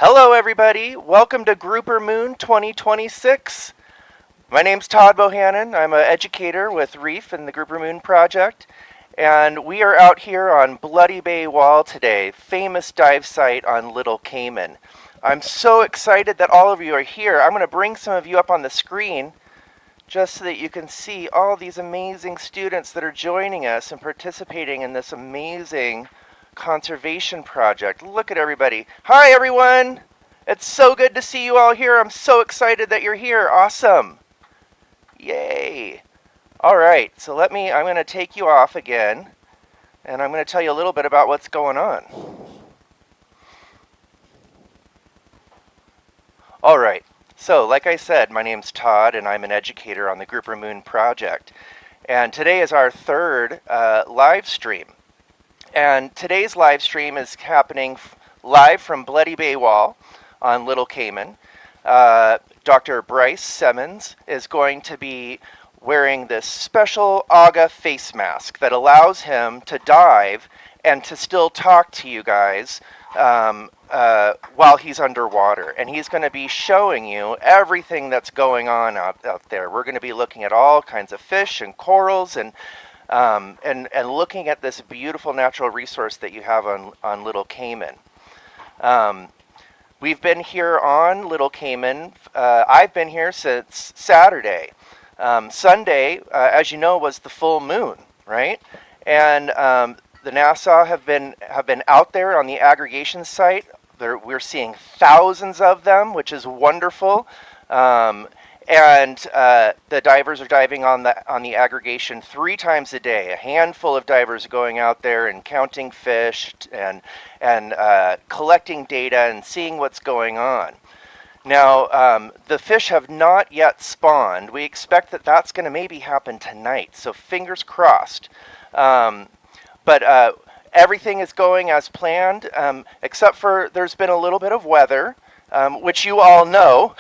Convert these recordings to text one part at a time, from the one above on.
Hello everybody, welcome to Grouper Moon 2026. My name's Todd Bohannon. I'm an educator with Reef and the Grouper Moon Project, and we are out here on Bloody Bay Wall today, famous dive site on Little Cayman. I'm so excited that all of you are here. I'm going to bring some of you up on the screen just so that you can see all these amazing students that are joining us and participating in this amazing conservation project. Look at everybody. Hi everyone! It's so good to see you all here. I'm so excited that you're here. Awesome. Yay. All right, so I'm going to take you off again, and I'm going to tell you a little bit about what's going on. All right, so like I said, my name's Todd, and I'm an educator on the Grouper Moon Project. And today is our third live stream. And today's live stream is happening live from Bloody Bay Wall on Little Cayman. Dr. Bryce Simmons is going to be wearing this special AGA face mask that allows him to dive and to still talk to you guys while he's underwater. And he's going to be showing you everything that's going on out there. We're going to be looking at all kinds of fish and corals and looking at this beautiful natural resource that you have on Little Cayman. We've been here on Little Cayman. I've been here since Saturday. Sunday, as you know, was the full moon, right? And the NASA have been out there on the aggregation site. We're seeing thousands of them, which is wonderful. And the divers are diving on the aggregation 3 times a day. A handful of divers going out there and counting fish and collecting data and seeing what's going on. Now, the fish have not yet spawned. We expect that that's going to maybe happen tonight, so fingers crossed. But everything is going as planned, except for there's been a little bit of weather. Which you all know.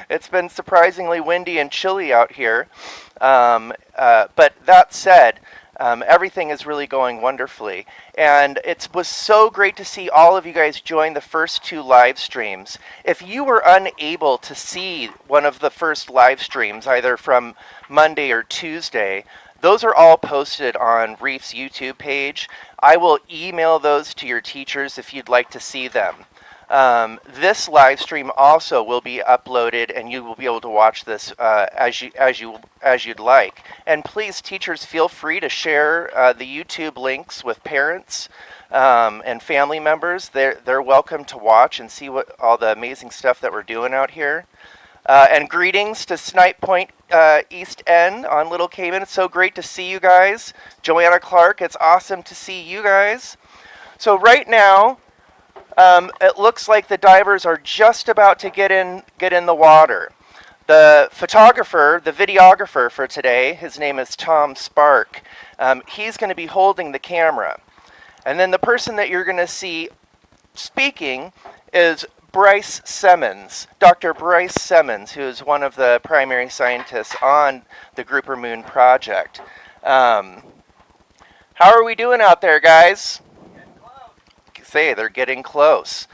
It's been surprisingly windy and chilly out here. But that said, everything is really going wonderfully. And it was so great to see all of you guys join the first 2 live streams. If you were unable to see one of the first live streams, either from Monday or Tuesday, those are all posted on Reef's YouTube page. I will email those to your teachers if you'd like to see them. This live stream also will be uploaded, and you will be able to watch this as you'd like. And please, teachers, feel free to share the YouTube links with parents and family members. They're welcome to watch and see what all the amazing stuff that we're doing out here. And greetings to Snipe Point East End on Little Cayman. It's so great to see you guys. Joanna Clark, it's awesome to see you guys. So right now, it looks like the divers are just about to get in the water. The photographer, the videographer for today, his name is Tom Spark. He's going to be holding the camera. And then the person that you're going to see speaking is Bryce Simmons, Dr. Bryce Simmons, who is one of the primary scientists on the Grouper Moon Project. How are we doing out there, guys? They're getting close.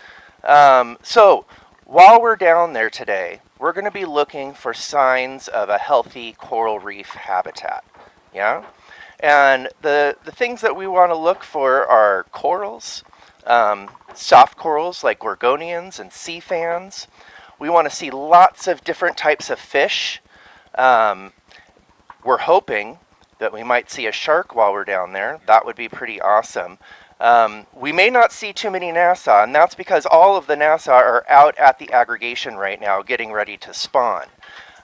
So while we're down there today, we're going to be looking for signs of a healthy coral reef habitat. Yeah? And the things that we want to look for are corals, soft corals like gorgonians and sea fans. We want to see lots of different types of fish. We're hoping that we might see a shark while we're down there. That would be pretty awesome. We may not see too many NASA, and that's because all of the NASA are out at the aggregation right now getting ready to spawn.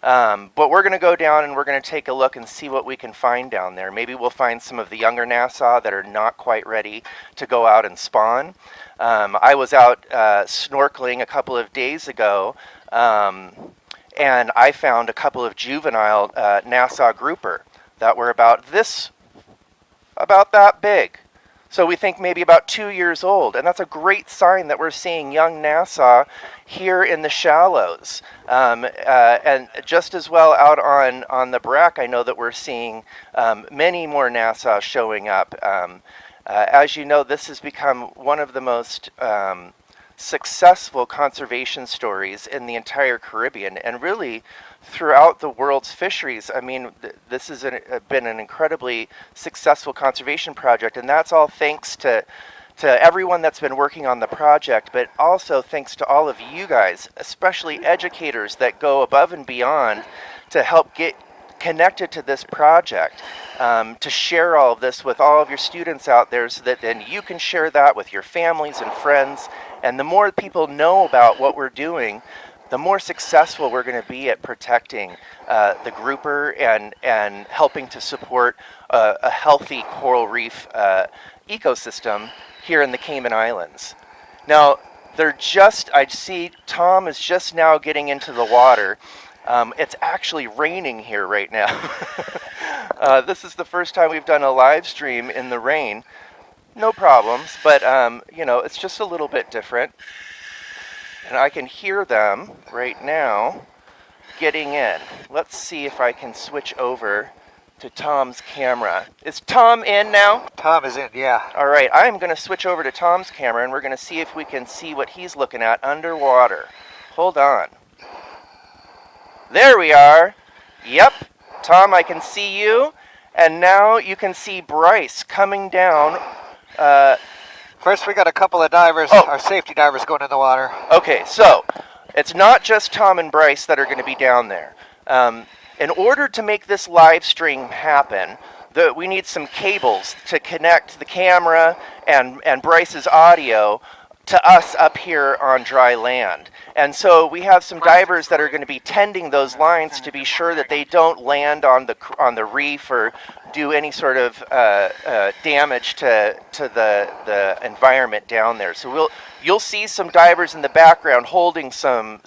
But we're going to go down and we're going to take a look and see what we can find down there. Maybe we'll find some of the younger NASA that are not quite ready to go out and spawn. I was out snorkeling a couple of days ago, and I found a couple of juvenile NASA grouper that were about that big. So we think maybe about 2 years old, and that's a great sign that we're seeing young NASA here in the shallows. And just as well out on the Brack, I know that we're seeing many more NASA showing up. As you know, this has become one of the most successful conservation stories in the entire Caribbean and really throughout the world's fisheries. I mean, this has been an incredibly successful conservation project, and that's all thanks to everyone that's been working on the project, but also thanks to all of you guys, especially educators that go above and beyond to help get connected to this project, to share all of this with all of your students out there so that then you can share that with your families and friends. And the more people know about what we're doing, the more successful we're going to be at protecting the grouper and helping to support a healthy coral reef ecosystem here in the Cayman Islands. Now, I see Tom is just now getting into the water. It's actually raining here right now. This is the first time we've done a live stream in the rain. No problems, but you know, it's just a little bit different. And I can hear them right now getting in. Let's see if I can switch over to Tom's camera. Is Tom in now? Tom is in, yeah. All right, I'm going to switch over to Tom's camera and we're going to see if we can see what he's looking at underwater. Hold on. There we are. Yep, Tom, I can see you. And now you can see Bryce coming down. First, we got a couple of divers, our safety divers, going in the water. Okay, so it's not just Tom and Bryce that are going to be down there. In order to make this live stream happen, we need some cables to connect the camera and Bryce's audio to us up here on dry land. And so we have some divers that are going to be tending those lines to be sure that they don't land on the reef or do any sort of damage to the environment down there. So you'll see some divers in the background holding some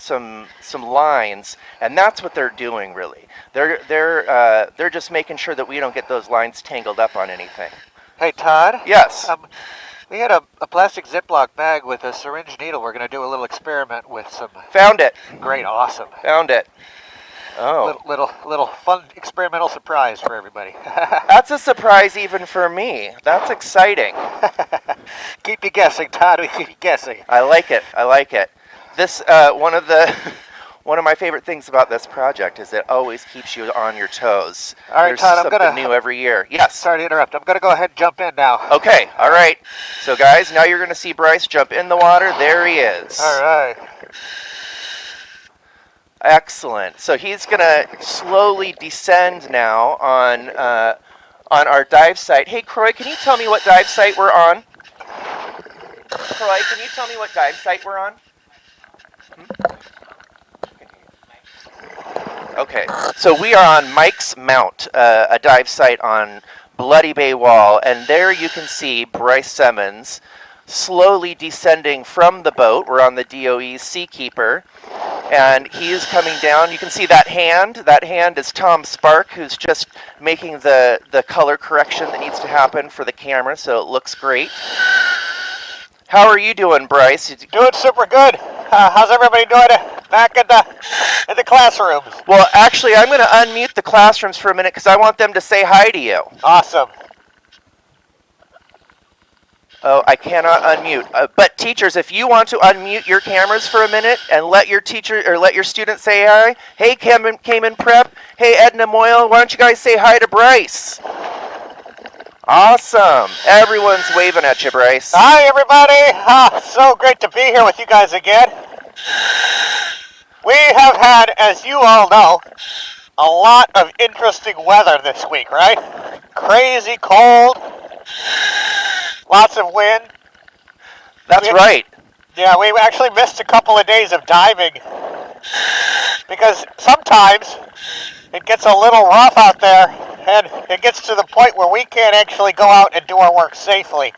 lines, and that's what they're doing really. They're just making sure that we don't get those lines tangled up on anything. Hey Todd. Yes. We had a plastic Ziploc bag with a syringe needle. We're going to do a little experiment with some. Found it. Great, awesome. Found it. Oh. Little fun experimental surprise for everybody. That's a surprise even for me. That's exciting. Keep you guessing, Todd. We keep you guessing. I like it. I like it. This one of my favorite things about this project is it always keeps you on your toes. All right, There's Todd, something new every year. Yes. Sorry to interrupt. I'm going to go ahead and jump in now. Okay. All right. So, guys, now you're going to see Bryce jump in the water. There he is. All right. Excellent. So he's going to slowly descend now on our dive site. Hey, Croy, can you tell me what dive site we're on? Croy, can you tell me what dive site we're on? Okay, so we are on Mike's Mount, a dive site on Bloody Bay Wall, and there you can see Bryce Simmons slowly descending from the boat. We're on the DOE's Seakeeper, and he is coming down. You can see that hand. That hand is Tom Spark, who's just making the color correction that needs to happen for the camera, so it looks great. How are you doing, Bryce? Doing super good. How's everybody doing back in the classrooms? Well, actually, I'm going to unmute the classrooms for a minute because I want them to say hi to you. Awesome. Oh, I cannot unmute. But teachers, if you want to unmute your cameras for a minute and let your teacher or let your students say hi. Hey, Cayman Prep. Hey, Edna Moyle. Why don't you guys say hi to Bryce? Awesome. Everyone's waving at you, Bryce. Hi, everybody. So great to be here with you guys again. We have had, as you all know, a lot of interesting weather this week, right? Crazy cold, lots of wind. That's right. Yeah, we actually missed a couple of days of diving because sometimes it gets a little rough out there and it gets to the point where we can't actually go out and do our work safely.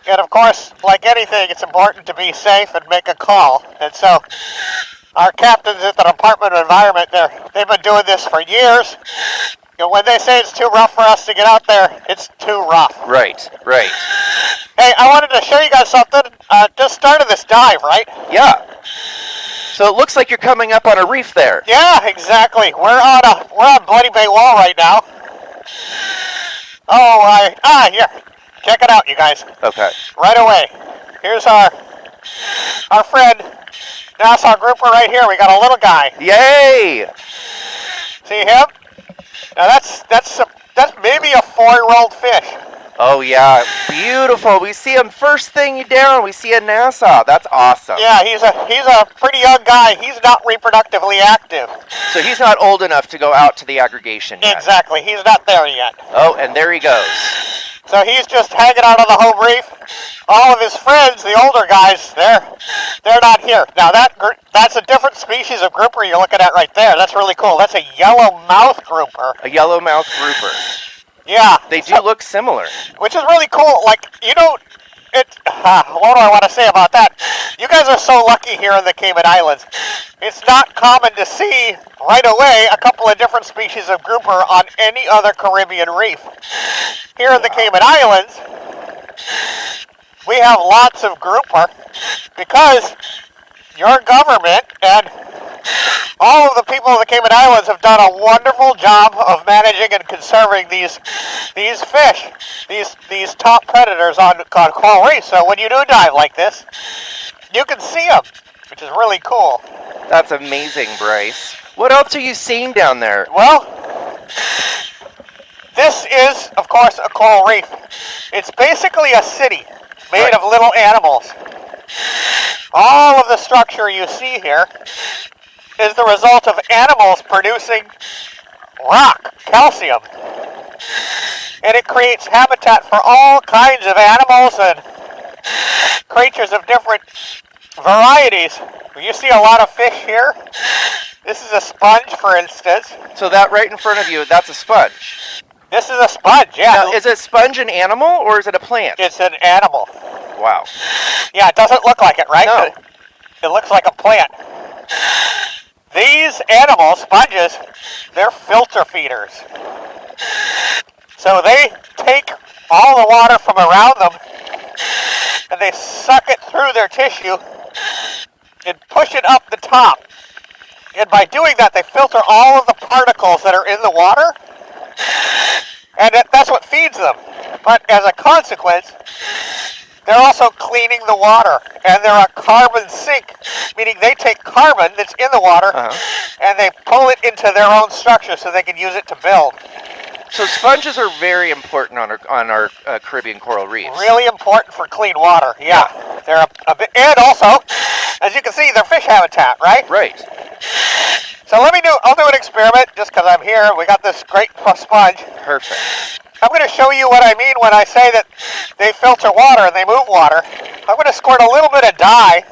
And of course, like anything, it's important to be safe and make a call. And so our captains at the Department of Environment, they've been doing this for years. You know, when they say it's too rough for us to get out there, it's too rough. Right, right. Hey, I wanted to show you guys something. Just started this dive, right? Yeah. So it looks like you're coming up on a reef there. Yeah, exactly. We're on Bloody Bay Wall right now. Oh, here. Check it out, you guys. Okay. Right away. Here's our our friend NASA grouper right here. We got a little guy. Yay! See him? Now that's maybe a 4-year-old fish. Oh yeah, beautiful. We see him first thing down. We see a Nassau. That's awesome. Yeah, he's a pretty young guy. He's not reproductively active. So he's not old enough to go out to the aggregation yet. Exactly. He's not there yet. Oh, and there he goes. So he's just hanging out on the home reef. All of his friends, the older guys, they're not here. Now that's a different species of grouper you're looking at right there. That's really cool. That's a yellowmouth grouper. A yellowmouth grouper. Yeah. They do look similar. Which is really cool. Like, what do I want to say about that? You guys are so lucky here in the Cayman Islands. It's not common to see right away a couple of different species of grouper on any other Caribbean reef. Here in the Cayman Islands, we have lots of grouper because your government and all of the people of the Cayman Islands have done a wonderful job of managing and conserving these fish, these top predators on coral reefs. So when you do dive like this, you can see them, which is really cool. That's amazing, Bryce. What else are you seeing down there? Well, this is, of course, a coral reef. It's basically a city made of little animals. All of the structure you see here is the result of animals producing rock, calcium. And it creates habitat for all kinds of animals and creatures of different varieties. You see a lot of fish here. This is a sponge, for instance. So that right in front of you, that's a sponge. This is a sponge, yeah. Now, is a sponge an animal or is it a plant? It's an animal. Wow. Yeah, it doesn't look like it, right? No. It looks like a plant. These animals, sponges, they're filter feeders. So they take all the water from around them and they suck it through their tissue and push it up the top. And by doing that, they filter all of the particles that are in the water, and that's what feeds them. But as a consequence, they're also cleaning the water, and they're a carbon sink, meaning they take carbon that's in the water and they pull it into their own structure so they can use it to build. So sponges are very important on our Caribbean coral reefs. Really important for clean water, yeah. They're a bit, and also, as you can see, they're fish habitat, right? Right. So I'll do an experiment just because I'm here. We got this great sponge. Perfect. I'm going to show you what I mean when I say that they filter water and they move water. I'm going to squirt a little bit of dye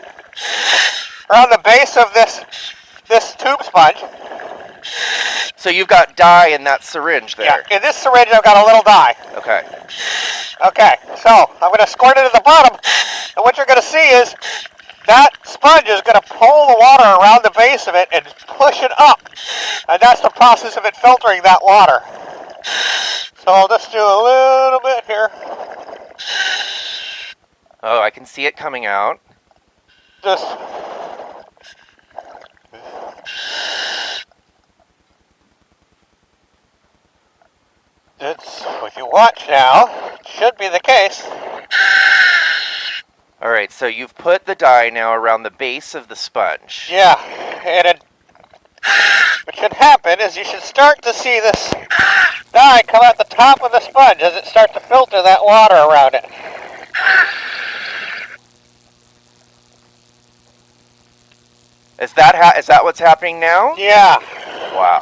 around the base of this tube sponge. So you've got dye in that syringe there. Yeah, in this syringe I've got a little dye. Okay. Okay, so I'm going to squirt it at the bottom, and what you're going to see is that sponge is going to pull the water around the base of it and push it up, and that's the process of it filtering that water. So I'll just do a little bit here. Oh, I can see it coming out. Just it's, if you watch now, it should be the case. All right, so you've put the dye now around the base of the sponge. Yeah, and what should happen is you should start to see this dye come out the top of the sponge as it starts to filter that water around it. Is that what's happening now? Yeah. Wow.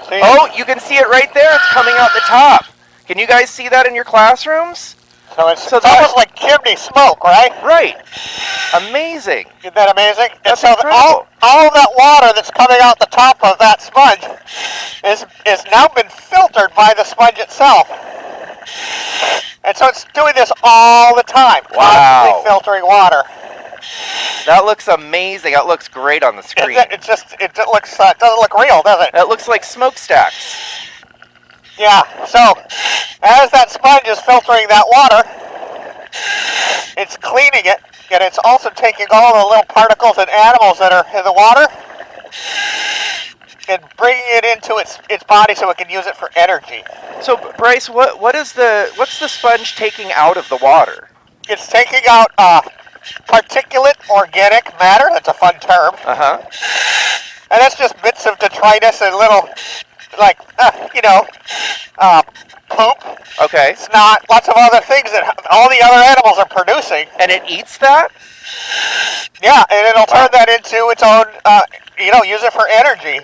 See? Oh, you can see it right there. It's coming out the top. Can you guys see that in your classrooms? So it's almost like chimney smoke, right? Right. Amazing. Isn't that amazing? That's and so incredible. all of that water that's coming out the top of that sponge is now been filtered by the sponge itself. And so it's doing this all the time. Wow. Constantly filtering water. That looks amazing. That looks great on the screen. It doesn't look real, does it? That looks like smokestacks. Yeah, so as that sponge is filtering that water, it's cleaning it, and it's also taking all the little particles and animals that are in the water and bringing it into its body so it can use it for energy. So Bryce, what's the sponge taking out of the water? it's taking out particulate organic matter. That's a fun term. Uh-huh. And that's just bits of detritus and little, like, poop, Okay. snot, lots of other things that all the other animals are producing. And it eats that? Yeah, and it'll turn that into its own, use it for energy.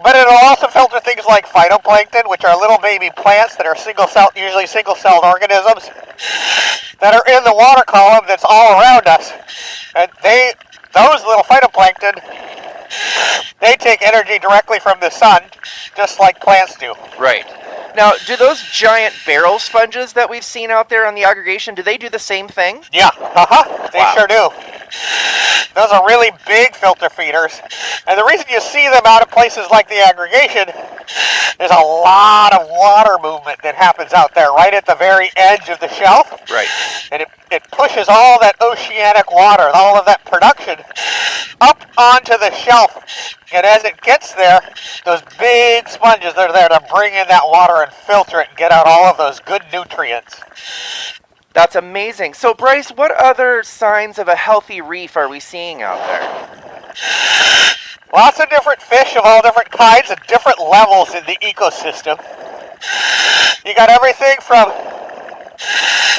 But it'll also filter things like phytoplankton, which are little baby plants that are usually single-celled organisms that are in the water column that's all around us. And those little phytoplankton, they take energy directly from the sun, just like plants do. Right. Now, do those giant barrel sponges that we've seen out there on the aggregation, do they do the same thing? Yeah, they Wow. sure do. Those are really big filter feeders. And the reason you see them out of places like the aggregation, there's a lot of water movement that happens out there right at the very edge of the shelf. Right. And it pushes all that oceanic water, all of that production, up onto the shelf. And as it gets there, those big sponges are there to bring in that water and filter it and get out all of those good nutrients. That's amazing. So, Bryce, what other signs of a healthy reef are we seeing out there? Lots of different fish of all different kinds at different levels in the ecosystem. You got everything from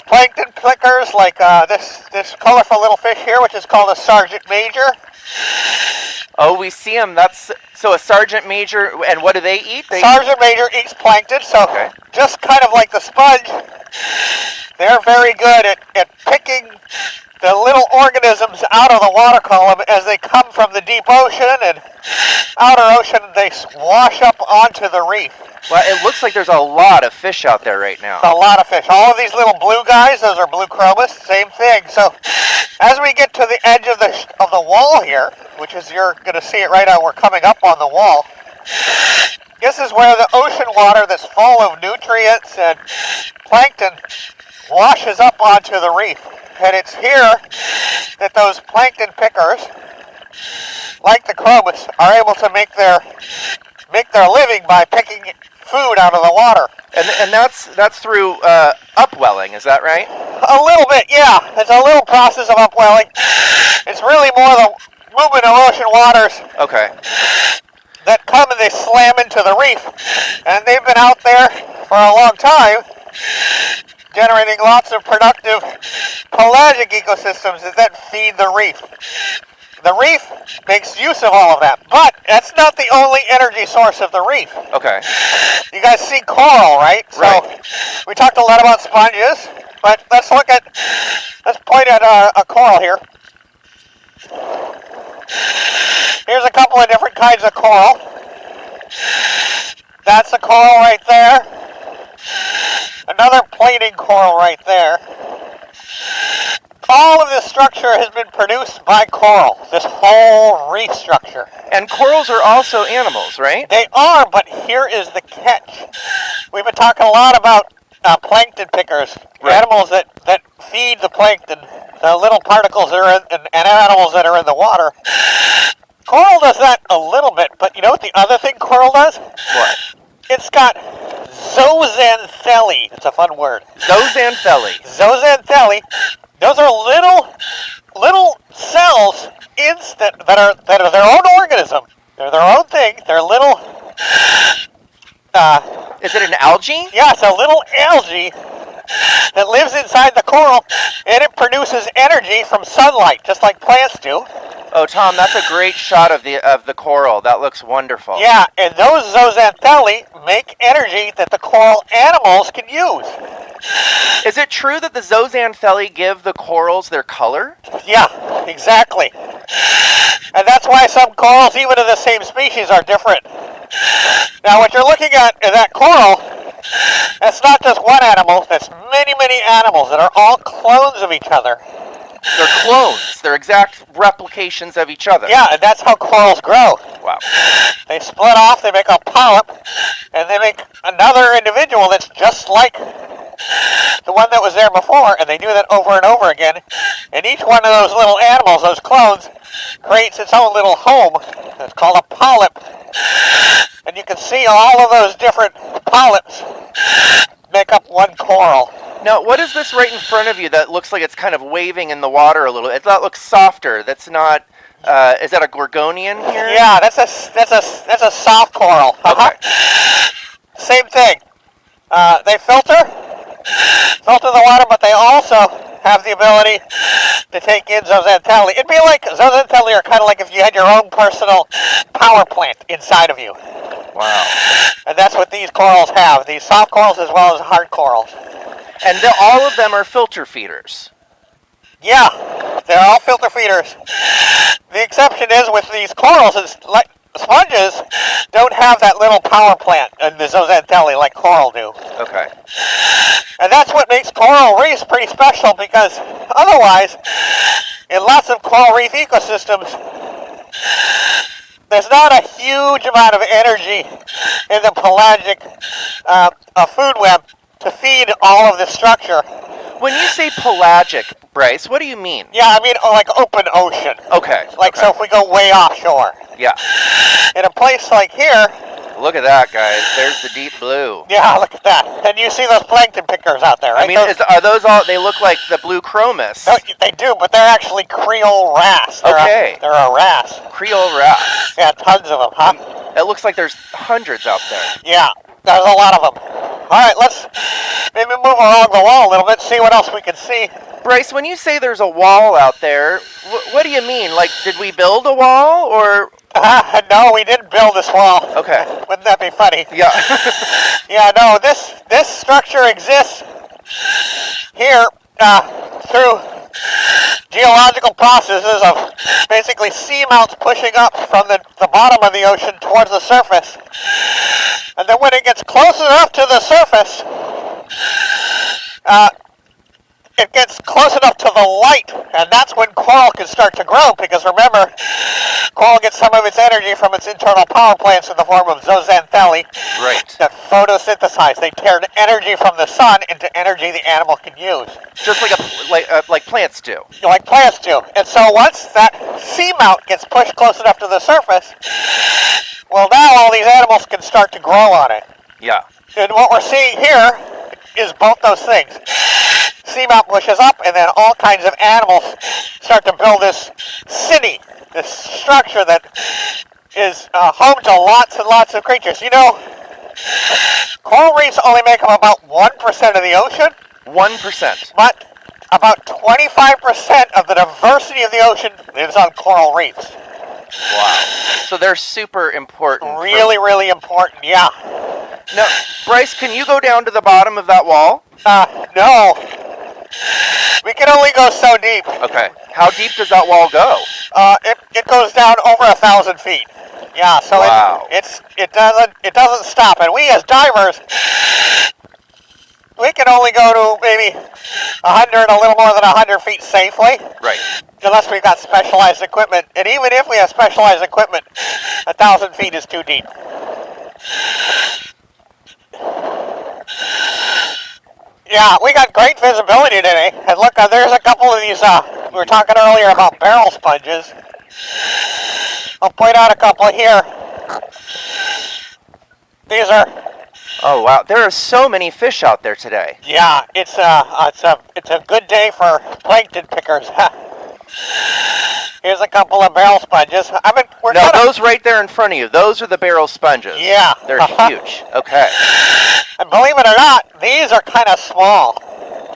plankton flickers like this colorful little fish here, which is called a sergeant major. Oh, we see them. So a sergeant major, and what do they eat? Sergeant major eats plankton, so Okay. just kind of like the sponge, they're very good at picking the little organisms out of the water column as they come from the deep ocean and outer ocean. They wash up onto the reef. Well, it looks like there's a lot of fish out there right now. A lot of fish. All of these little blue guys, those are blue chromis, same thing. So as we get to the edge of the wall here, which is, you're going to see it right now, we're coming up on the wall. This is where the ocean water that's full of nutrients and plankton washes up onto the reef. And it's here that those plankton pickers, like the chromis, are able to make their living by picking food out of the water. And that's through upwelling, is that right? A little bit, yeah. It's a little process of upwelling. It's really more the movement of ocean waters Okay. that come and they slam into the reef. And they've been out there for a long time, generating lots of productive pelagic ecosystems that then feed the reef. The reef makes use of all of that, but that's not the only energy source of the reef. Okay. You guys see coral, right? Right. So we talked a lot about sponges, but let's point at a coral here. Here's a couple of different kinds of coral. That's a coral right there. Another plating coral right there. All of this structure has been produced by coral, this whole reef structure. And corals are also animals, right? They are, but here is the catch. We've been talking a lot about plankton pickers, Right. animals that feed the plankton, the little particles that are and animals that are in the water. Coral does that a little bit, but you know what the other thing coral does? What? It's got zooxanthellae. It's a fun word. Zooxanthellae. Zooxanthellae. Those are little cells that are their own organism. They're their own thing. They're little. Is it an algae? Yeah, it's a little algae that lives inside the coral, and it produces energy from sunlight, just like plants do. Oh, Tom, that's a great shot of the coral. That looks wonderful. Yeah, and those zooxanthellae make energy that the coral animals can use. Is it true that the zooxanthellae give the corals their color? Yeah, exactly. And that's why some corals, even of the same species, are different. Now, what you're looking at in that coral, that's not just one animal, that's many, many animals that are all clones of each other. They're clones. They're exact replications of each other. Yeah, and that's how corals grow. Wow. They split off, they make a polyp, and they make another individual that's just like the one that was there before, and they do that over and over again. And each one of those little animals, those clones, creates its own little home. It's called a polyp. And you can see all of those different polyps make up one coral. Now, what is this right in front of you that looks like it's kind of waving in the water a little? That looks softer. That's not. Is that a gorgonian here? Yeah, that's a soft coral. Okay. Same thing. They filter the water, but they also have the ability to take in zooxanthellae. It'd be like zooxanthellae are kind of like if you had your own personal power plant inside of you. Wow. And that's what these corals have. These soft corals as well as hard corals. And all of them are filter feeders. Yeah, they're all filter feeders. The exception is with these corals, is like sponges don't have that little power plant in the zooxanthellae like coral do. Okay. And that's what makes coral reefs pretty special, because otherwise, in lots of coral reef ecosystems, there's not a huge amount of energy in the pelagic food web to feed all of this structure. When you say pelagic, Bryce, what do you mean? Yeah, I mean like open ocean. Okay. Like, okay. so if we go way offshore. Yeah. In a place like here. Look at that, guys. There's the deep blue. Yeah, look at that. And you see those plankton pickers out there, right? I mean, are those all, they look like the blue chromis. No, they do, but they're actually Creole wrasse. Okay. They're a wrasse. Creole wrasse. Yeah, tons of them, huh? It looks like there's hundreds out there. Yeah, there's a lot of them. All right, let's maybe move along the wall a little bit, see what else we can see. Bryce, when you say there's a wall out there, what do you mean? Like, did we build a wall, or? No, we didn't build this wall. Okay. Wouldn't that be funny? Yeah. Yeah, no, this structure exists here through geological processes of basically seamounts pushing up from the bottom of the ocean towards the surface. And then when it gets close enough to the surface, it gets close enough to the light, and that's when coral can start to grow, because remember, coral gets some of its energy from its internal power plants in the form of zooxanthellae. Right. That photosynthesize. They turn energy from the sun into energy the animal can use. Just like plants do. Like plants do. And so once that seamount gets pushed close enough to the surface, well, now all these animals can start to grow on it. Yeah. And what we're seeing here is both those things. Seamount pushes up, and then all kinds of animals start to build this city, this structure that is home to lots and lots of creatures. You know, coral reefs only make up about 1% of the ocean. 1%. But about 25% of the diversity of the ocean lives on coral reefs. Wow. So they're super important. Really, really important, yeah. Now, Bryce, can you go down to the bottom of that wall? No. We can only go so deep. Okay. How deep does that wall go? It goes down over 1,000 feet. Yeah, so wow. it doesn't stop. And we as divers, we can only go to maybe 100, a little more than 100 feet safely. Right. Unless we've got specialized equipment. And even if we have specialized equipment, 1,000 feet is too deep. Yeah, we got great visibility today. And look, there's a couple of these, we were talking earlier about barrel sponges. I'll point out a couple here. These are... Oh, wow. There are so many fish out there today. Yeah, it's a good day for plankton pickers. Here's a couple of barrel sponges. Those right there in front of you, those are the barrel sponges. Yeah. They're huge. Okay. And believe it or not, these are kind of small.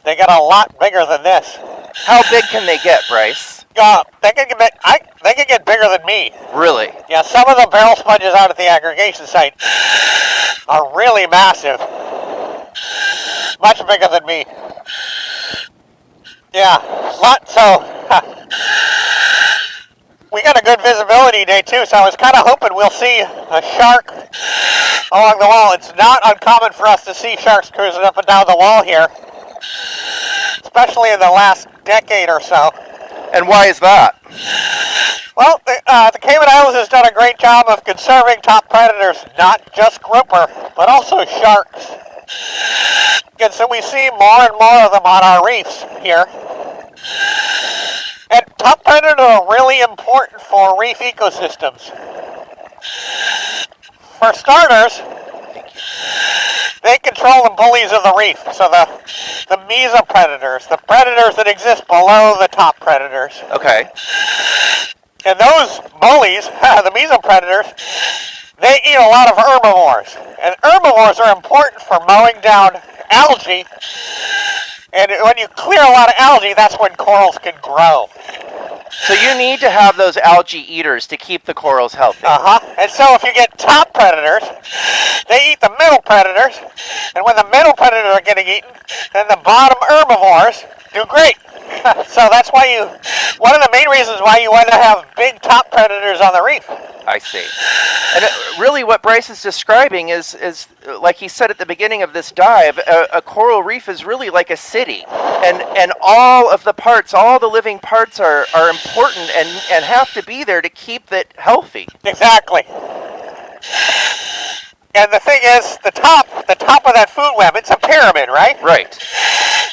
They get a lot bigger than this. How big can they get, Bryce? They can get bigger than me. Really? Yeah, some of the barrel sponges out at the aggregation site are really massive. Much bigger than me. Yeah, we got a good visibility day too, so I was kind of hoping we'll see a shark along the wall. It's not uncommon for us to see sharks cruising up and down the wall here, especially in the last decade or so. And why is that? Well, the Cayman Islands has done a great job of conserving top predators, not just grouper, but also sharks. And so we see more and more of them on our reefs here. And top predators are really important for reef ecosystems. For starters, They control the bullies of the reef. So the mesopredators, the predators that exist below the top predators. Okay. And those bullies, the mesopredators, they eat a lot of herbivores. And herbivores are important for mowing down algae. And when you clear a lot of algae, that's when corals can grow. So you need to have those algae eaters to keep the corals healthy. And so if you get top predators, they eat the middle predators. And when the middle predators are getting eaten, then the bottom herbivores do great. So that's why one of the main reasons why you want to have big top predators on the reef. I see. And really what Bryce is describing is like he said at the beginning of this dive, a coral reef is really like a city. And all of the parts, all the living parts are important and have to be there to keep it healthy. Exactly. And the thing is, the top of that food web, it's a pyramid, right? Right.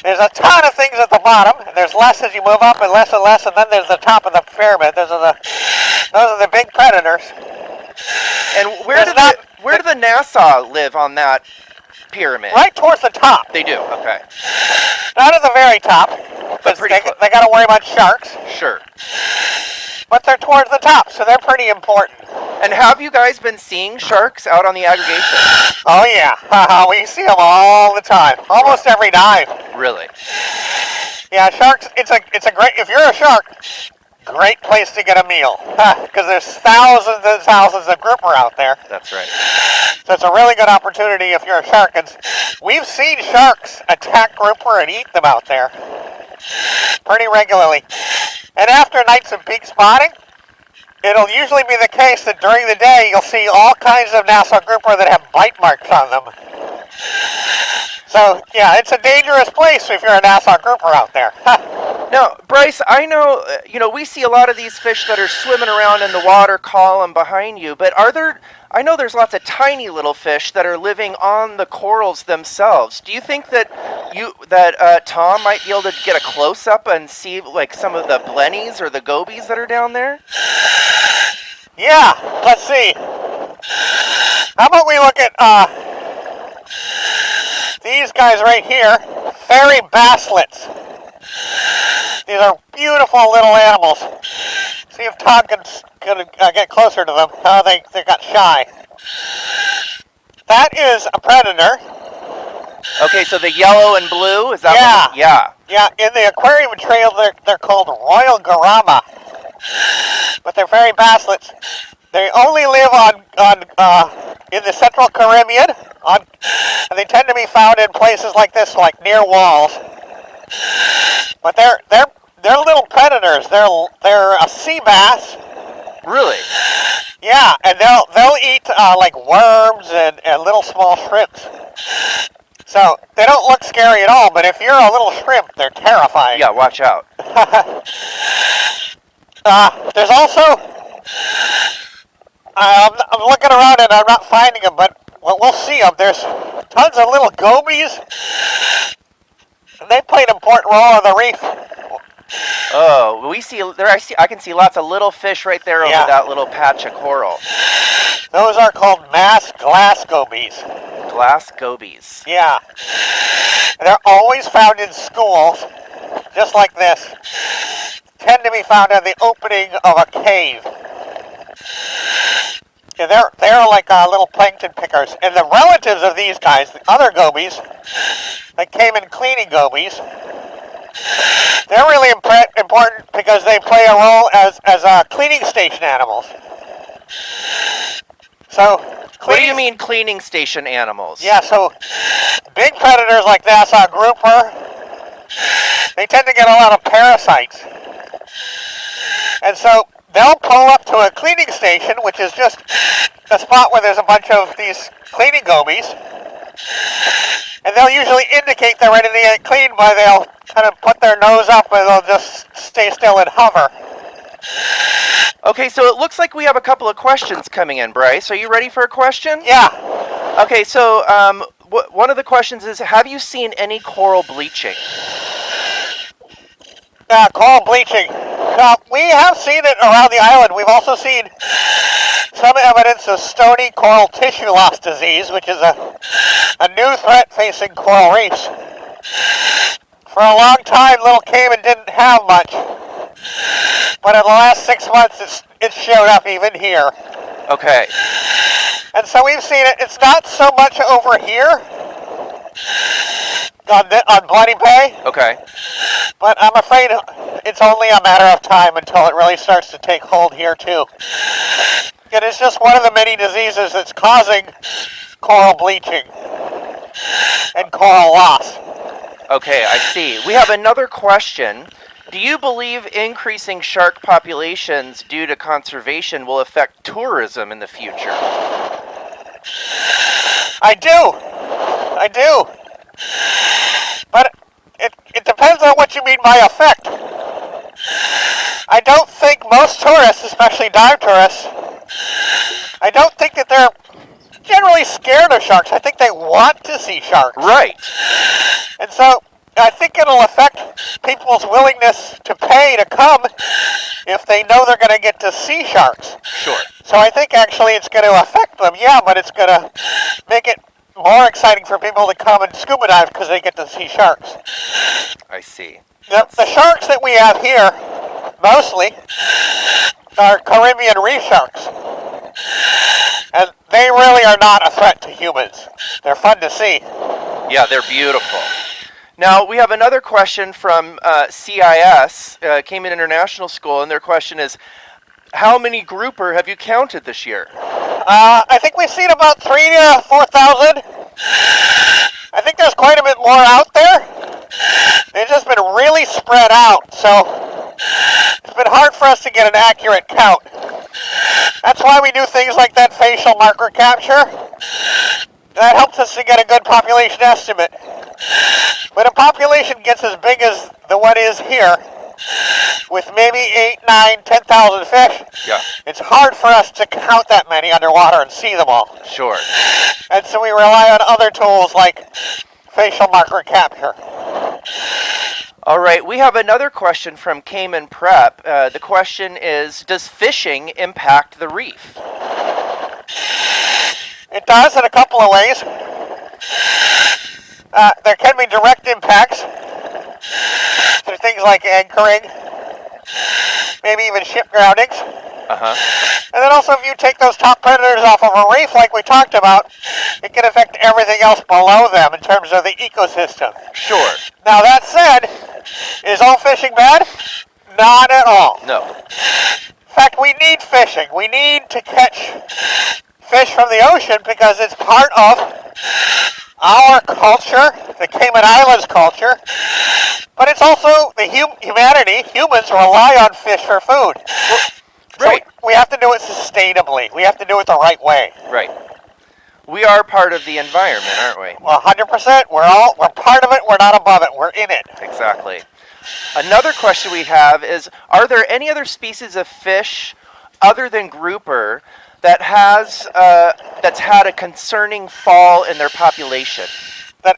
There's a ton of things at the bottom. There's less as you move up and less, and then there's the top of the pyramid. Those are the big predators. And where do the Nassau live on that pyramid? Right towards the top. They do, okay. Not at the very top, But because they got to worry about sharks. Sure. But they're towards the top, so they're pretty important. And have you guys been seeing sharks out on the aggregation? Oh yeah, we see them all the time, almost every dive. Really? Yeah, sharks. It's a great. If you're a shark, great place to get a meal, because there's thousands and thousands of grouper out there. That's right. So it's a really good opportunity if you're a shark. And we've seen sharks attack grouper and eat them out there pretty regularly. And after nights of peak spotting, it'll usually be the case that during the day you'll see all kinds of Nassau grouper that have bite marks on them. So, yeah, it's a dangerous place if you're a Nassau grouper out there. Now, Bryce, I know, we see a lot of these fish that are swimming around in the water column behind you, but I know there's lots of tiny little fish that are living on the corals themselves. Do you think that Tom might be able to get a close-up and see, like, some of the blennies or the gobies that are down there? Yeah, let's see. How about we look at these guys right here, fairy basslets. These are beautiful little animals. See if Todd can get closer to them. They got shy. That is a predator. Okay, so the yellow and blue, is that one? Yeah. Yeah, in the aquarium trail, they're called Royal Garama. But they're fairy basslets. They only live in the Central Caribbean, and they tend to be found in places like this, like near walls. But they're little predators. They're a sea bass. Really? Yeah, and they'll eat like worms and little small shrimps. So they don't look scary at all. But if you're a little shrimp, they're terrifying. Yeah, watch out. There's also. I'm looking around and I'm not finding them, but we'll see them. There's tons of little gobies, and they play an important role on the reef. Oh, we see there. I can see lots of little fish right there over that little patch of coral. Those are called masked glass gobies. Glass gobies. Yeah, they're always found in schools, just like this. Tend to be found at the opening of a cave. Yeah, they're like little plankton pickers. And the relatives of these guys, the other gobies, that came in cleaning gobies, they're really important because they play a role as cleaning station animals. So, what do you mean cleaning station animals? Yeah, so big predators like Nassau grouper, they tend to get a lot of parasites. And so they'll pull up to a cleaning station, which is just a spot where there's a bunch of these cleaning gobies. And they'll usually indicate they're ready to get cleaned by they'll kind of put their nose up and they'll just stay still and hover. Okay, so it looks like we have a couple of questions coming in, Bryce. Are you ready for a question? Yeah. Okay, so one of the questions is, have you seen any coral bleaching? Coral bleaching. We have seen it around the island. We've also seen some evidence of stony coral tissue loss disease, which is a a new threat facing coral reefs. For a long time, little caiman didn't have much, but in the last 6 months, it's showed up even here. Okay. And so we've seen it. It's not so much over here on Bloody Bay. Okay. But I'm afraid it's only a matter of time until it really starts to take hold here too. It is just one of the many diseases that's causing coral bleaching and coral loss. Okay, I see. We have another question. Do you believe increasing shark populations due to conservation will affect tourism in the future? I do. But it depends on what you mean by effect. I don't think most tourists, especially dive tourists, I don't think that they're generally scared of sharks. I think they want to see sharks. Right. And so I think it'll affect people's willingness to pay to come if they know they're going to get to see sharks. Sure. So I think actually it's going to affect them, yeah, but it's going to make it more exciting for people to come and scuba dive because they get to see sharks. I see. The sharks that we have here, mostly, are Caribbean reef sharks. And they really are not a threat to humans. They're fun to see. Yeah, they're beautiful. Now, we have another question from CIS, Cayman International School, and their question is, how many grouper have you counted this year? I think we've seen about 3,000 to 4,000. I think there's quite a bit more out there. They've just been really spread out, so it's been hard for us to get an accurate count. That's why we do things like that facial marker capture. That helps us to get a good population estimate. When a population gets as big as the one is here, with maybe 8, 9, 10,000 fish, Yeah. it's hard for us to count that many underwater and see them all. Sure. And so we rely on other tools like facial marker capture. All right, we have another question from Cayman Prep. The question is, does fishing impact the reef? It does in a couple of ways. There can be direct impacts through things like anchoring, maybe even ship groundings. Uh-huh. And then also if you take those top predators off of a reef like we talked about, it can affect everything else below them in terms of the ecosystem. Sure. Now that said, is all fishing bad? Not at all. No. In fact, we need fishing. We need to catch fish from the ocean because it's part of our culture, the Cayman Islands culture, but it's also the humanity. Humans rely on fish for food. Right. So we have to do it sustainably. We have to do it the right way. Right. We are part of the environment, aren't we? Well, 100%. We're part of it. We're not above it. We're in it. Exactly. Another question we have is, are there any other species of fish other than grouper that that's had a concerning fall in their population?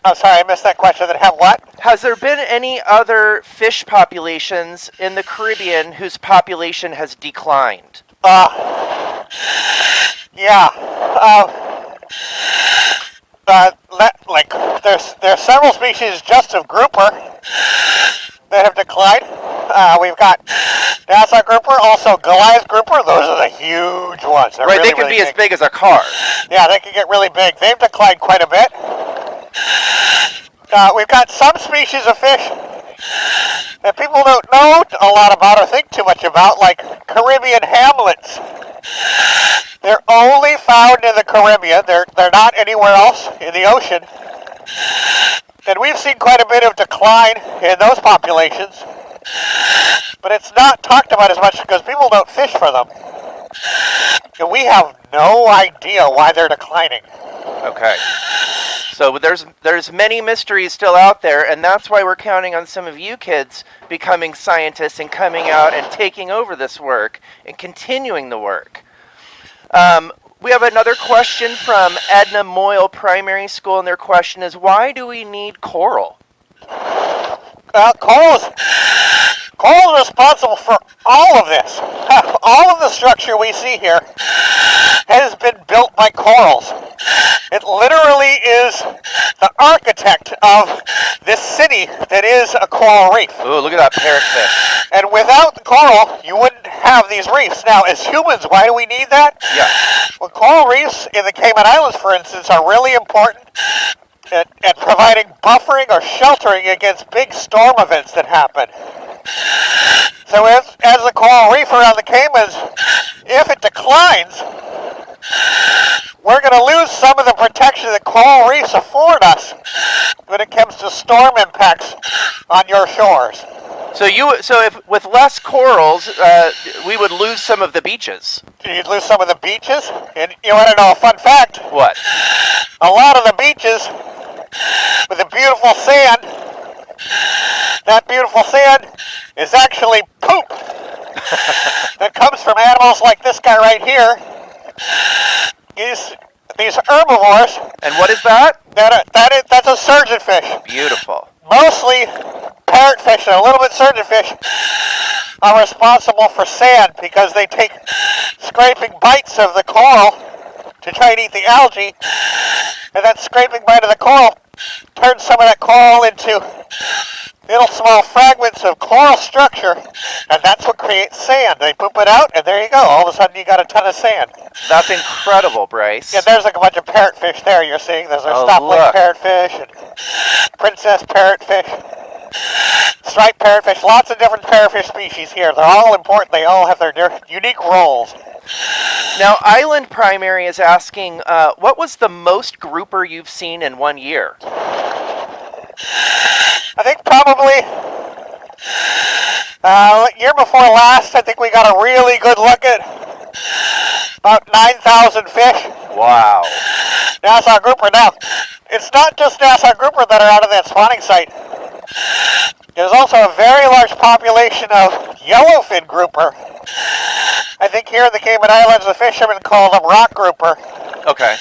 I'm sorry, I missed that question. That have what? Has there been any other fish populations in the Caribbean whose population has declined? Yeah. There's several species just of grouper that have declined. We've got Nassau grouper, also Goliath grouper. Those are the huge ones. They're Right, really, they can really be big. as big as a car. Yeah, they can get really big. They've declined quite a bit. We've got some species of fish that people don't know a lot about or think too much about, like Caribbean hamlets. They're only found in the Caribbean. They're not anywhere else in the ocean. And we've seen quite a bit of decline in those populations. But it's not talked about as much because people don't fish for them. And we have no idea why they're declining. Okay. So there's many mysteries still out there, and that's why we're counting on some of you kids becoming scientists and coming out and taking over this work and continuing the work. We have another question from Edna Moyle Primary School, and their question is, why do we need coral? Coral is responsible for all of this. All of the structure we see here has been built by corals. It literally is the architect of this city that is a coral reef. Ooh, look at that parrotfish. And without the coral, you wouldn't have these reefs. Now, as humans, why do we need that? Yeah. Well, coral reefs in the Cayman Islands, for instance, are really important at providing buffering or sheltering against big storm events that happen. So as the coral reef around the Caymans, if it declines, we're going to lose some of the protection that coral reefs afford us when it comes to storm impacts on your shores. So if with less corals, we would lose some of the beaches. You'd lose some of the beaches? And you want to know a fun fact? What? A lot of the beaches with the beautiful sand, that beautiful sand is actually poop that comes from animals like this guy right here. These herbivores. And what is that? That's a surgeonfish. Beautiful. Mostly parrotfish and a little bit surgeonfish are responsible for sand because they take scraping bites of the coral to try and eat the algae, and that scraping bite of the coral turns some of that coral into little small fragments of coral structure, and that's what creates sand. They poop it out, and there you go. All of a sudden, you got a ton of sand. That's incredible, Bryce. Yeah, there's like a bunch of parrotfish there. You're seeing there's a stop-link parrotfish and princess parrotfish, striped parrotfish. Lots of different parrotfish species here. They're all important. They all have their unique roles. Now, Island Primary is asking, what was the most grouper you've seen in 1 year? I think probably year before last, I think we got a really good look at about 9,000 fish. Wow. Nassau grouper. Now, it's not just Nassau grouper that are out of that spawning site. There's also a very large population of yellowfin grouper. I think here in the Cayman Islands, the fishermen call them rock grouper. Okay.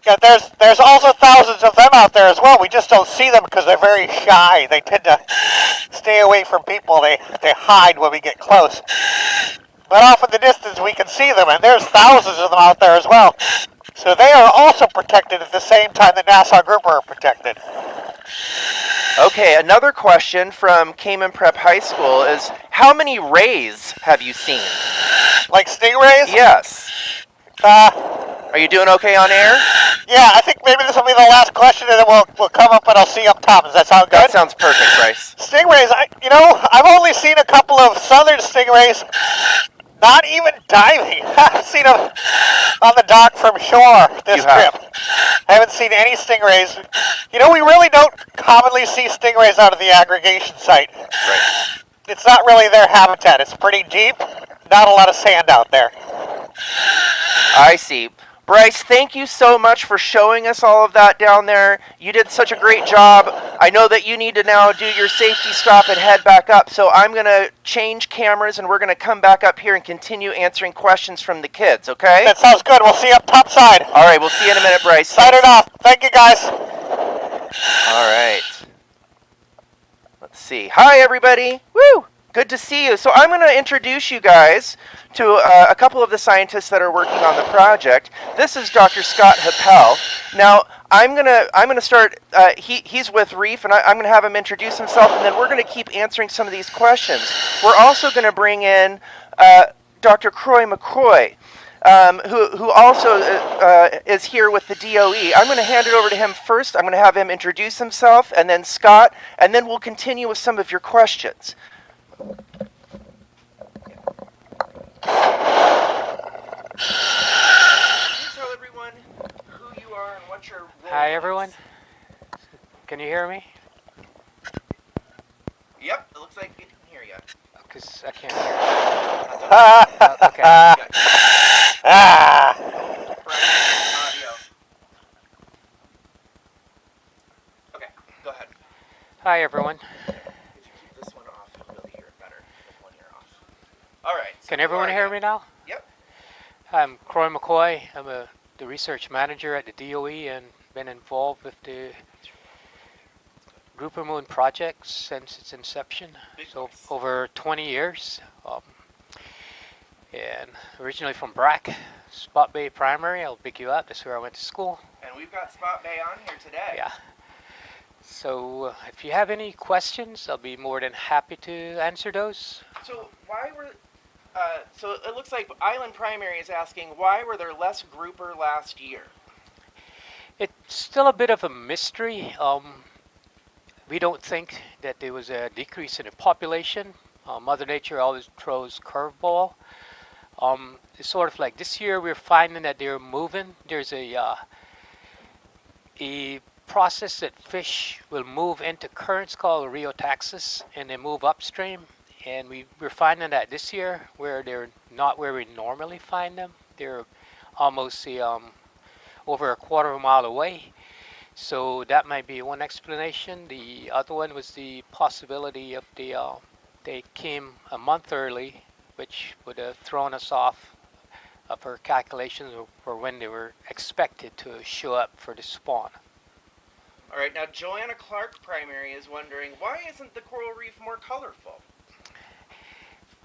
Yeah, there's also thousands of them out there as well. We just don't see them because they're very shy. They tend to stay away from people. They hide when we get close. But off in the distance, we can see them, and there's thousands of them out there as well. So they are also protected at the same time that Nassau grouper are protected. Okay, another question from Cayman Prep High School is, how many rays have you seen? Like stingrays? Yes. Are you doing okay on air? Yeah, I think maybe this will be the last question, and then we'll come up and I'll see you up top. Does that sound good? That sounds perfect, Bryce. Stingrays, I've only seen a couple of southern stingrays, not even diving. I've seen them on the dock from shore this trip. I haven't seen any stingrays. We really don't commonly see stingrays out of the aggregation site. Right. It's not really their habitat. It's pretty deep, not a lot of sand out there. I see. Bryce, thank you so much for showing us all of that down there. You did such a great job. I know that you need to now do your safety stop and head back up, so I'm going to change cameras and we're going to come back up here and continue answering questions from the kids, okay? That sounds good. We'll see you up top side. All right, we'll see you in a minute, Bryce. Sign it off. Thank you, guys. All right. Let's see. Hi, everybody. Woo! Good to see you. So I'm going to introduce you guys to a couple of the scientists that are working on the project. This is Dr. Scott Happel. Now, I'm gonna start. He's with Reef, and I'm gonna have him introduce himself, and then we're gonna keep answering some of these questions. We're also gonna bring in Dr. Croy McCoy, who also is here with the DOE. I'm going to hand it over to him first. I'm going to have him introduce himself, and then Scott, and then we'll continue with some of your questions. Tell everyone who you are and what your role Hi, is. everyone. Can you hear me? Yep, it looks like it can hear you. Because I can't hear. Okay. Audio. Okay, go ahead. Hi, everyone. If you keep this one off, you'll be able to hear it better with one ear off. All right. So Can everyone hear me now? Yep. I'm Croy McCoy. I'm the research manager at the DOE and been involved with the Grouper Moon project since its inception. So over 20 years. And originally from BRAC, Spot Bay Primary. I'll pick you up. That's where I went to school. And and we've got Spot Bay on here today. Yeah. So if you have any questions, I'll be more than happy to answer those. So why were so it looks like Island Primary is asking why were there less grouper last year? It's still a bit of a mystery. We don't think that there was a decrease in the population. Mother Nature always throws curveball. It's sort of like this year we're finding that they're moving. There's a process that fish will move into currents called rheotaxis, and they move upstream. And we're finding that this year where they're not where we normally find them. They're almost over a quarter of a mile away. So that might be one explanation. The other one was the possibility of they came a month early, which would have thrown us off of our calculations for when they were expected to show up for the spawn. All right, now Joanna Clark Primary is wondering why isn't the coral reef more colorful?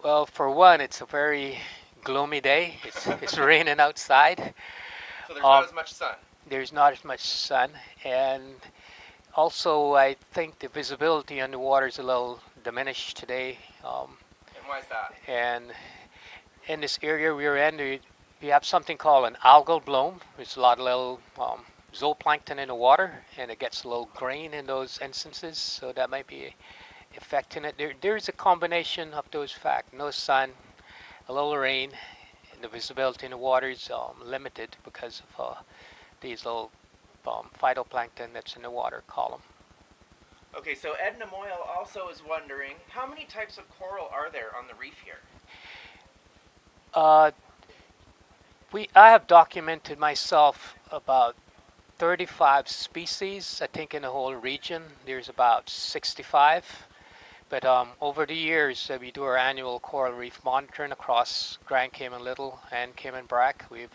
Well, for one, it's a very gloomy day. It's raining outside. So there's not as much sun. There's not as much sun, and also I think the visibility on the water is a little diminished today. And why is that? And in this area we're in, we have something called an algal bloom. There's a lot of little zooplankton in the water, and it gets a little green in those instances, so that might be affecting it. There's a combination of those facts. No sun, a little rain, and the visibility in the water is limited because of these little phytoplankton that's in the water column. Okay, so Edna Moyle also is wondering how many types of coral are there on the reef here? I have documented myself about 35 species. I think in the whole region there's about 65. But over the years, we do our annual coral reef monitoring across Grand Cayman Little and Cayman Brac. We've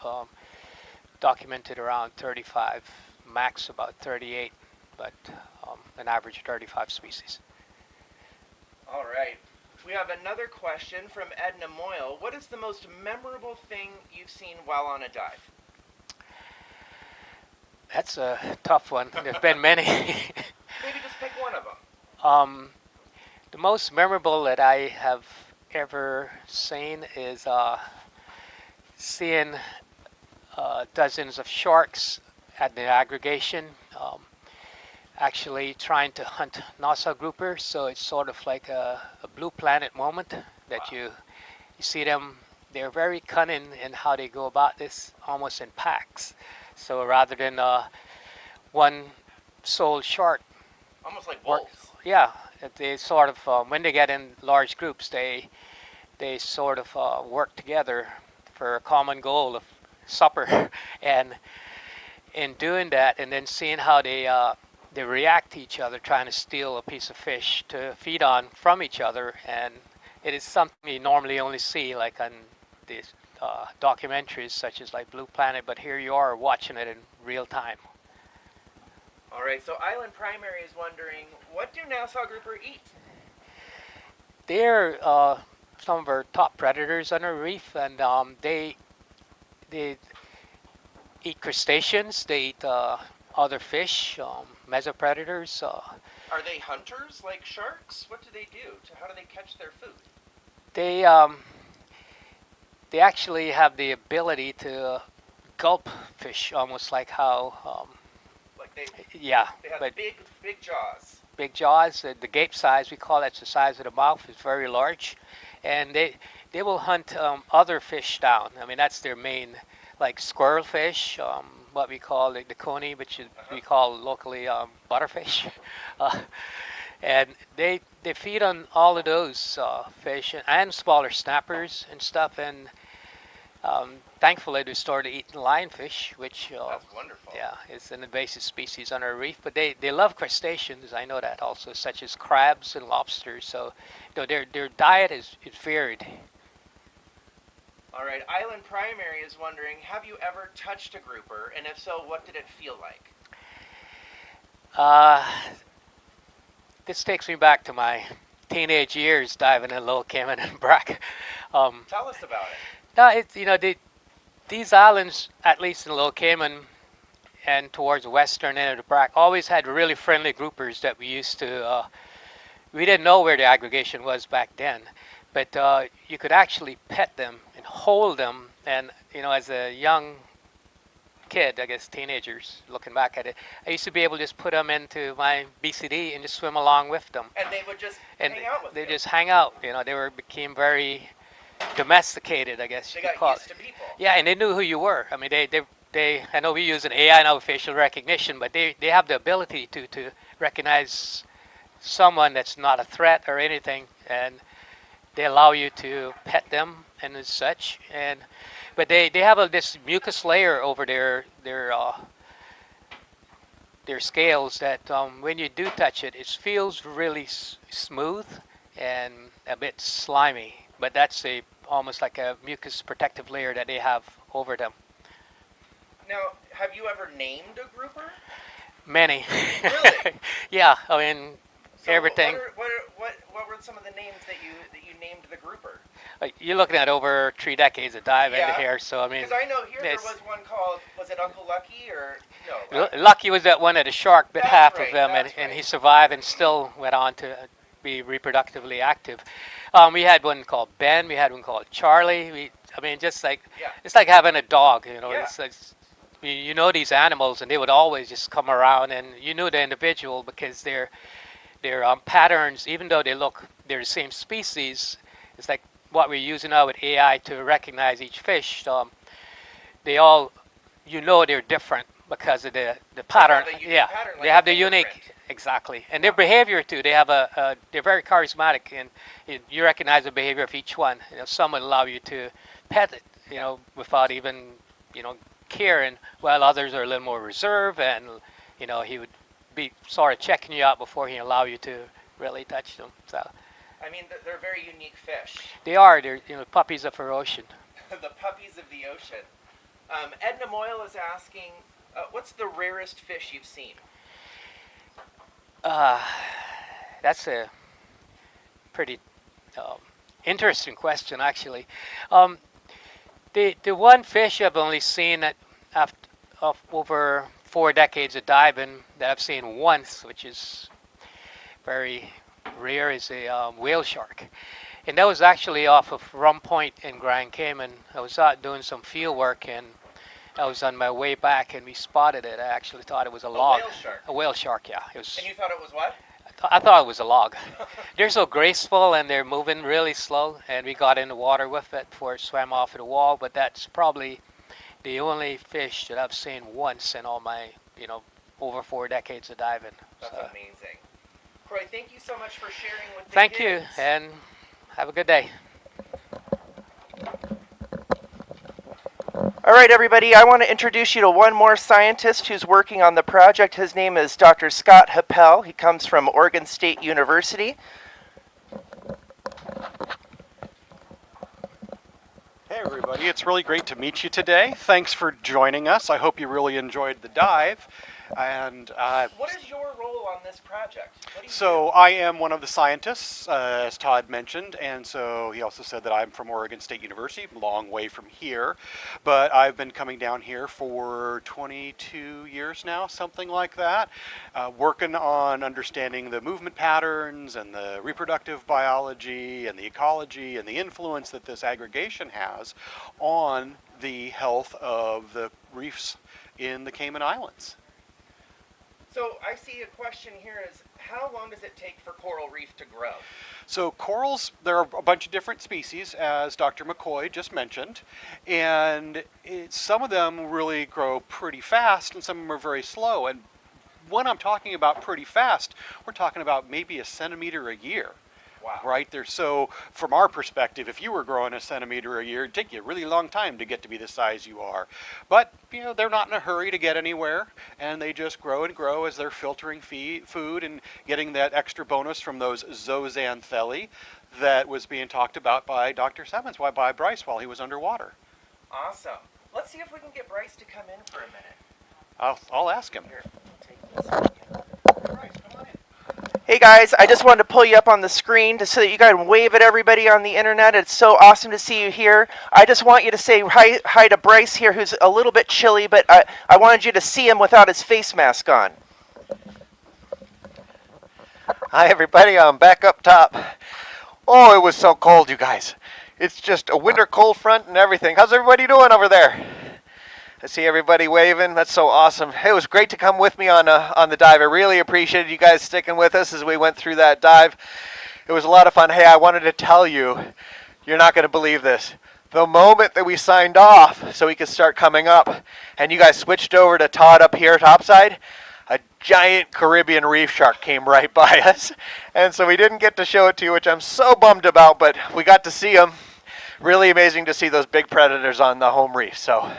documented around 35, max about 38, but an average of 35 species. All right. We have another question from Edna Moyle. What is the most memorable thing you've seen while on a dive? That's a tough one. There's been many. Maybe just pick one of them. The most memorable that I have ever seen is seeing dozens of sharks at the aggregation, actually trying to hunt Nassau grouper. So it's sort of like a blue planet moment that you see them. They're very cunning in how they go about this, almost in packs. So rather than one sole shark, almost like wolves. Yeah, they sort of when they get in large groups, they sort of work together for a common goal of supper, and in doing that, and then seeing how they react to each other, trying to steal a piece of fish to feed on from each other, and it is something you normally only see like on these documentaries such as like Blue Planet, but here you are watching it in real time. All right, so Island Primary is wondering, what do Nassau grouper eat? They're some of our top predators on our reef, and they eat crustaceans, they eat other fish, mesopredators. Are they hunters like sharks? What do they do? How do they catch their food? They actually have the ability to gulp fish, almost like how. Yeah, they have but big jaws. Big jaws. The gape size, we call that's the size of the mouth, is very large, and they will hunt other fish down. I mean, that's their main, like squirrelfish, what we call the coney, which we call locally butterfish, and they feed on all of those fish and smaller snappers and stuff, and thankfully they started eating lionfish, which that's wonderful. Yeah, it's an invasive species on our reef, but they love crustaceans. I know that also, such as crabs and lobsters. So their diet is varied. All right, Island Primary is wondering, have you ever touched a grouper, and if so, what did it feel like? This takes me back to my teenage years diving in Lower Cayman and Brac. Tell us about it. No, these islands, at least in Lower Cayman, and towards the western end of the brack. Always had really friendly groupers that we used to. We didn't know where the aggregation was back then, but you could actually pet them and hold them. And as a young kid, I guess teenagers, looking back at it, I used to be able to just put them into my BCD and just swim along with them. And they would just And hang out with they you. just hang out. They became very domesticated, I guess They you could got call used it. to people. Yeah, and they knew who you were. I mean, I know we use an AI now with facial recognition, but they have the ability to recognize someone that's not a threat or anything, and they allow you to pet them and as such. But they have this mucus layer over their scales that when you do touch it, it feels really smooth and a bit slimy. But that's almost like a mucus protective layer that they have over them. Now, have you ever named a grouper? Many. Really? Yeah, I mean, So everything. What were some of the names that you named the grouper? You're looking at over 3 decades of diving Yeah. here, so I mean. Because I know here there Yes. was one called, was it Uncle Lucky or no? Lucky was that one that a shark bit That's half right, of them, that's and he right. survived and still went on to be reproductively active. We had one called Ben. We had one called Charlie. Just like Yeah. it's like having a dog. Yeah. It's like you know these animals, and they would always just come around, and you knew the individual because their patterns, even though they're the same species, it's like what we're using now with AI to recognize each fish. They all, they're different because of the pattern. have a unique Yeah, pattern, like they a have the unique, fingerprint. exactly, and their behavior too. They have they're very charismatic, and you recognize the behavior of each one. Some would allow you to pet it, without even, caring, while others are a little more reserved, and he would be sort of checking you out before he allow you to really touch them. So I mean, they're very unique fish. they're puppies of our ocean. The puppies of the ocean. Edna Moyle is asking, what's the rarest fish you've seen? That's a pretty interesting question, actually. Um, the one fish I've only seen after of over 4 decades of diving that I've seen once, which is very rare, is a whale shark. And that was actually off of Rum Point in Grand Cayman. I was out doing some field work, and I was on my way back, and we spotted it. I actually thought it was a log. Whale shark. A whale shark, yeah. It was. And you thought it was what? I thought it was a log. They're so graceful, and they're moving really slow. And we got in the water with it before it swam off of the wall. But that's probably the only fish that I've seen once in all my, over 4 decades of diving. That's So, amazing. Croy, thank you so much for sharing with the thank kids. you, and have a good day. All right, everybody, I want to introduce you to one more scientist who's working on the project. His name is Dr. Scott Happel. He comes from Oregon State University. Hey everybody, it's really great to meet you today. Thanks for joining us. I hope you really enjoyed the dive. And What is your role on this project? What do you so I am one of the scientists, as Todd mentioned, and so he also said that I'm from Oregon State University, a long way from here. But I've been coming down here for 22 years now, something like that, working on understanding the movement patterns and the reproductive biology and the ecology and the influence that this aggregation has on the health of the reefs in the Cayman Islands. So I see a question here is, how long does it take for coral reef to grow? So corals, there are a bunch of different species, as Dr. McCoy just mentioned, and some of them really grow pretty fast and some of them are very slow. And when I'm talking about pretty fast, we're talking about maybe a centimeter a year. Wow. Right there. So from our perspective, if you were growing a centimeter a year, it'd take you a really long time to get to be the size you are. But they're not in a hurry to get anywhere, and they just grow and grow as they're filtering food and getting that extra bonus from those zooxanthellae that was being talked about by Dr. Simmons, by Bryce while he was underwater. Awesome. Let's see if we can get Bryce to come in for a minute. I'll ask him. Here, take this. Bryce, come on in. Hey guys, I just wanted to pull you up on the screen so that you guys can wave at everybody on the internet. It's so awesome to see you here. I just want you to say hi to Bryce here, who's a little bit chilly, but I wanted you to see him without his face mask on. Hi, everybody. I'm back up top. Oh, it was so cold, you guys. It's just a winter cold front and everything. How's everybody doing over there? I see everybody waving. That's so awesome. It was great to come with me on the dive. I really appreciated you guys sticking with us as we went through that dive. It was a lot of fun. Hey, I wanted to tell you, you're not going to believe this. The moment that we signed off so we could start coming up, and you guys switched over to Todd up here topside, a giant Caribbean reef shark came right by us. And so we didn't get to show it to you, which I'm so bummed about, but we got to see him. Really amazing to see those big predators on the home reef. So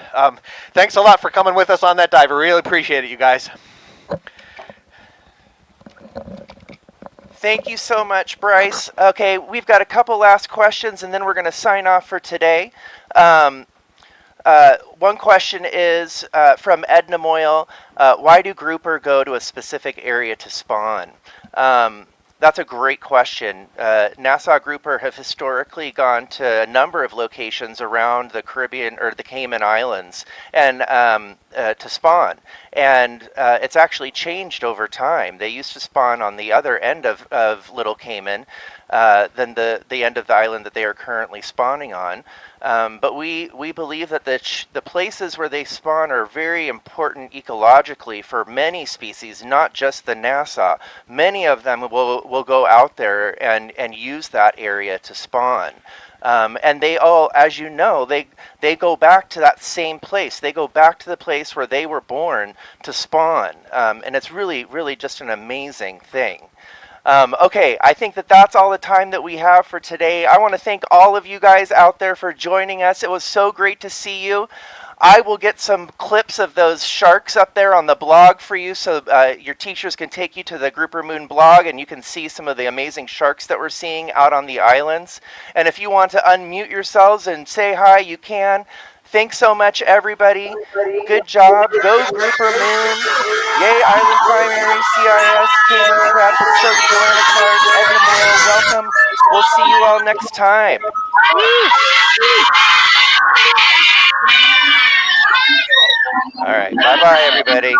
thanks a lot for coming with us on that dive. I really appreciate it, you guys. Thank you so much, Bryce. Okay, we've got a couple last questions, and then we're going to sign off for today. One question is from Edna Moyle. Why do grouper go to a specific area to spawn? That's a great question. Nassau grouper have historically gone to a number of locations around the Caribbean or the Cayman Islands and to spawn. And it's actually changed over time. They used to spawn on the other end of Little Cayman than the end of the island that they are currently spawning on. But we believe that the places where they spawn are very important ecologically for many species, not just the Nassau. Many of them will go out there and use that area to spawn. And they all, as you know, they go back to that same place. They go back to the place where they were born to spawn. And it's really, really just an amazing thing. Okay, I think that's all the time that we have for today. I want to thank all of you guys out there for joining us. It was so great to see you. I will get some clips of those sharks up there on the blog for you so your teachers can take you to the Grouper Moon blog and you can see some of the amazing sharks that we're seeing out on the islands. And if you want to unmute yourselves and say hi, you can. Thanks so much, everybody. Good job. Go Grouper Moon. Yay, Island Primary, CIS, Cayman Prep. It's so Joanna Clark, Edna Moyle. Welcome. We'll see you all next time. Woo! All right. Bye-bye, everybody.